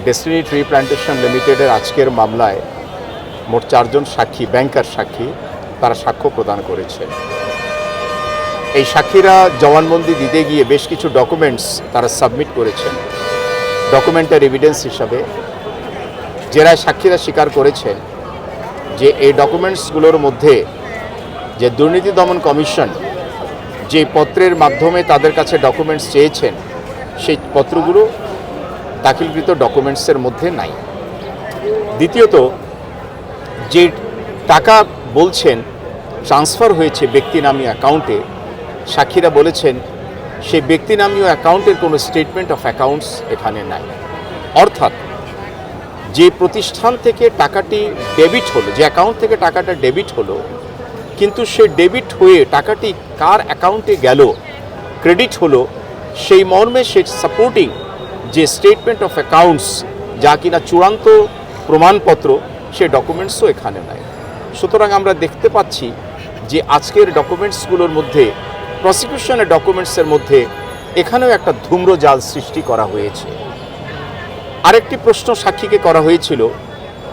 Destiny tree plantation লিমিটেডের আজকের মামলায় মোট 4 জন সাক্ষী, ব্যাংকার সাক্ষী, তারা সাক্ষ্য প্রদান করেছে। এই সাক্ষীরা জবানবন্দি দিতে গিয়ে বেশ কিছু ডকুমেন্টস তারা সাবমিট করেছেন ডকুমেন্টারি এভিডেন্স হিসাবে। জেরায় সাক্ষীরা স্বীকার করেছেন যে এই ডকুমেন্টসগুলোর মধ্যে যে দুর্নীতি দমন কমিশন যে পত্রের মাধ্যমে তাদের কাছে ডকুমেন্টস চেয়েছেন সেই পত্রগুলো দাখিলকৃত ডকুমেন্টসের মধ্যে নাই। দ্বিতীয়ত, যে টাকা বলছেন ট্রান্সফার হয়েছে ব্যক্তিনামী অ্যাকাউন্টে, সাক্ষীরা বলেছেন সেই ব্যক্তিনামীয় অ্যাকাউন্টের কোনো স্টেটমেন্ট অফ অ্যাকাউন্টস এখানে নাই। অর্থাৎ যে প্রতিষ্ঠান থেকে টাকাটি ডেবিট হলো, যে অ্যাকাউন্ট থেকে টাকাটা ডেবিট হলো, কিন্তু সে ডেবিট হয়ে টাকাটি কার অ্যাকাউন্টে গেল, ক্রেডিট হলো, সেই মর্মে সে সাপোর্টিং যে স্টেটমেন্ট অফ অ্যাকাউন্টস, যা কিনা চূড়ান্ত প্রমাণপত্র, সে ডকুমেন্টসও এখানে নাই। সুতরাং আমরা দেখতে পাচ্ছি যে আজকের ডকুমেন্টসগুলোর মধ্যে, প্রসিকিউশনের ডকুমেন্টসের মধ্যে এখানেও একটা ধূম্রজাল সৃষ্টি করা হয়েছে। আরেকটি প্রশ্ন সাক্ষীকে করা হয়েছিল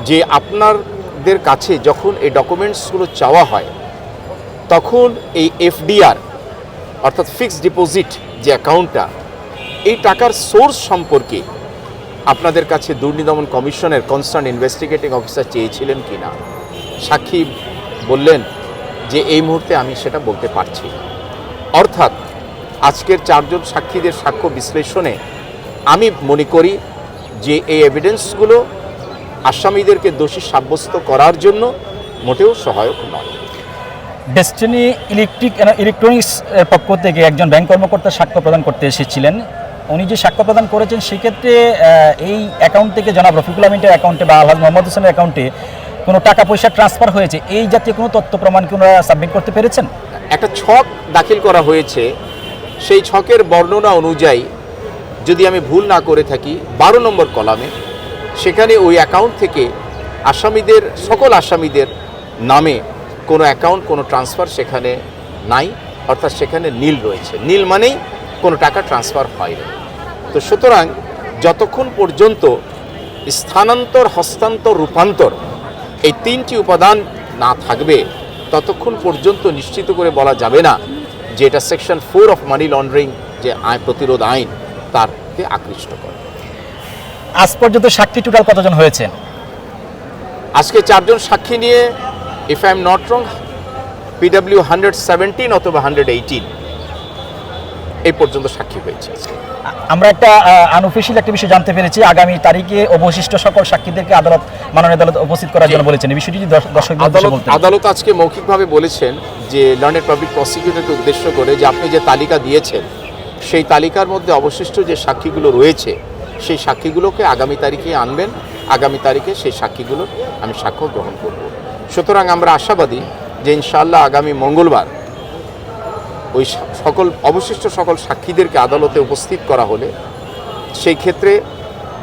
যে আপনাদের কাছে যখন এই ডকুমেন্টসগুলো চাওয়া হয় তখন এই এফডিআর অর্থাৎ ফিক্সড ডিপোজিট যে অ্যাকাউন্টটা, এই টাকার সোর্স সম্পর্কে আপনাদের কাছে দুর্নীতি দমন কমিশনের কনসার্ন ইনভেস্টিগেটিং অফিসার চেয়েছিলেন কি না। সাক্ষী বললেন যে এই মুহূর্তে আমি সেটা বলতে পারছি না। অর্থাৎ আজকের 4 জন সাক্ষীদের সাক্ষ্য বিশ্লেষণে আমি মনে করি যে এই এভিডেন্সগুলো আসামিদেরকে দোষী সাব্যস্ত করার জন্য মোটেও সহায়ক নয়। ডেস্টিনি ইলেকট্রনিক্স এর পক্ষ থেকে একজন ব্যাংক কর্মকর্তা সাক্ষ্য প্রদান করতে এসেছিলেন। উনি যে সাক্ষ্য প্রদান করেছেন সেক্ষেত্রে এই অ্যাকাউন্ট থেকে জনাব রফিকুল আমিনের অ্যাকাউন্টে বা আলহাজ মোহাম্মদ হোসেনের অ্যাকাউন্টে কোনো টাকা পয়সা ট্রান্সফার হয়েছে, এই জাতীয় কোনো তথ্য প্রমাণ কি ওনারা সাবমিট করতে পেরেছেন? একটা ছক দাখিল করা হয়েছে, সেই ছকের বর্ণনা অনুযায়ী যদি আমি ভুল না করে থাকি 12 নম্বর কলামে সেখানে ওই অ্যাকাউন্ট থেকে আসামিদের, সকল আসামিদের নামে কোনো অ্যাকাউন্ট, কোনো ট্রান্সফার সেখানে নাই। অর্থাৎ সেখানে নীল রয়েছে। নীল মানেই কোনো টাকা ট্রান্সফার হয়নি। তো সুতরাং যতক্ষণ পর্যন্ত স্থানান্তর, হস্তান্তর, রূপান্তর এই 3টি উপাদান না থাকবে ততক্ষণ পর্যন্ত নিশ্চিত করে বলা যাবে না যে এটা সেকশন 4 অফ মানি লন্ডারিং যে আইন প্রতিরোধ আইন তারকে আকৃষ্ট করে। আজ পর্যন্ত সাক্ষী টোটাল কতজন হয়েছেন? আজকে 4 জন সাক্ষী নিয়ে, if I am not wrong, PW 117 অথবা 118 এই পর্যন্ত সাক্ষী হয়েছে। আমরা একটা আনঅফিশিয়াল একটা বিষয় জানতে পেরেছি, আগামী তারিখে অবশিষ্ট সকল সাক্ষীদেরকে মাননীয় আদালত উপস্থিত করার জন্য বলেছেন। এই বিষয়টি আদালত আজকে মৌখিকভাবে বলেছেন যে লন্ডন পাবলিক প্রসিকিউটরকে উদ্দেশ্য করে যে আপনি যে তালিকা দিয়েছেন সেই তালিকার মধ্যে অবশিষ্ট যে সাক্ষীগুলো রয়েছে সেই সাক্ষীগুলোকে আগামী তারিখে আনবেন। আগামী তারিখে সেই সাক্ষীগুলোর আমি সাক্ষ্য গ্রহণ করব। সুতরাং আমরা আশাবাদী যে ইনশাআল্লাহ আগামী মঙ্গলবার ওই অবশিষ্ট সকল সাক্ষীদেরকে আদালতে উপস্থিত করা হলে সেই ক্ষেত্রে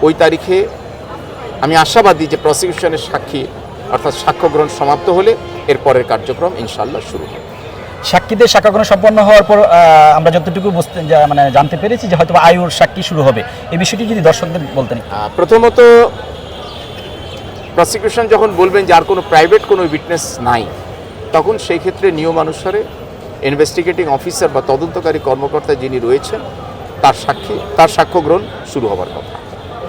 ওই তারিখে আমি আশাবাদী যে প্রসিকিউশনের সাক্ষী অর্থাৎ সাক্ষ্য গ্রহণ সমাপ্ত হলে এরপরের কার্যক্রম ইনশাআল্লাহ শুরু হবে। সাক্ষীদের সাক্ষ্য গ্রহণ সম্পন্ন হওয়ার পর আমরা যতটুকু জানতে পেরেছি যে হয়তো আয়ুর সাক্ষী শুরু হবে। এই বিষয়টি যদি দর্শকদের বলতেন। প্রথমত প্রসিকিউশন যখন বলবেন যে আর কোনো প্রাইভেট কোনো উইটনেস নাই, তখন সেই ক্ষেত্রে নিয়মানুসারে ইনভেস্টিগেটিং অফিসার বা তদন্তকারী কর্মকর্তা যিনি রয়েছেন তার সাক্ষ্য গ্রহণ শুরু হবার কথা।